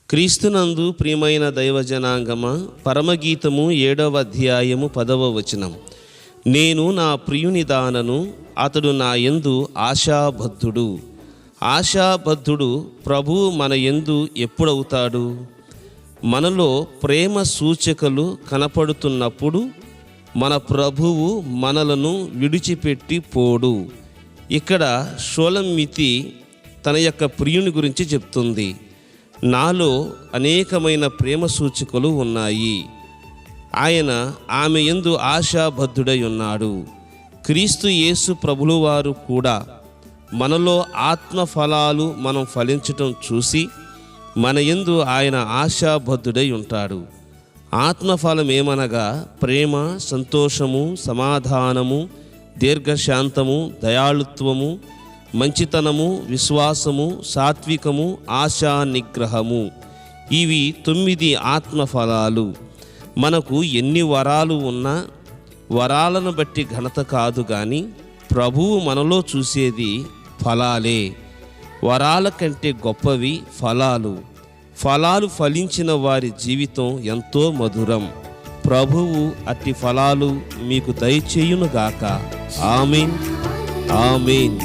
క్రీస్తునందు ప్రియమైన దైవజనాంగమా, పరమగీతము 7వ అధ్యాయము 10వ వచనం. నేను నా ప్రియుని దానను, అతడు నా యందు ఆశాబద్ధుడు. ఆశాబద్ధుడు ప్రభువు మన యందు ఎప్పుడవుతాడు? మనలో ప్రేమ సూచకలు కనపడుతున్నప్పుడు మన ప్రభువు మనలను విడిచిపెట్టి పోడు. ఇక్కడ షోలమ్మితి తన యొక్క ప్రియుని గురించి చెప్తుంది. నాలో అనేకమైన ప్రేమ సూచికలు ఉన్నాయి. ఆయన ఆమె యందు ఆశాబద్ధుడై ఉన్నాడు. క్రీస్తు యేసు ప్రభులు వారు కూడా మనలో ఆత్మ ఫలాలు మనం ఫలించటం చూసి మన యందు ఆయన ఆశాబద్ధుడై ఉంటాడు. ఆత్మఫలం ఏమనగా ప్రేమ, సంతోషము, సమాధానము, దీర్ఘశాంతము, దయాళుత్వము, మంచితనము, విశ్వాసము, సాత్వికము, ఆశా నిగ్రహము. ఇవి 9 ఆత్మఫలాలు. మనకు ఎన్ని వరాలు ఉన్నా వరాలను బట్టి ఘనత కాదు, కానీ ప్రభువు మనలో చూసేది ఫలాలే. వరాల కంటే గొప్పవి ఫలాలు. ఫలాలు ఫలించిన వారి జీవితం ఎంతో మధురం. ప్రభువు అట్టి ఫలాలు మీకు దయచేయునుగాక. ఆమేన్, ఆమేన్.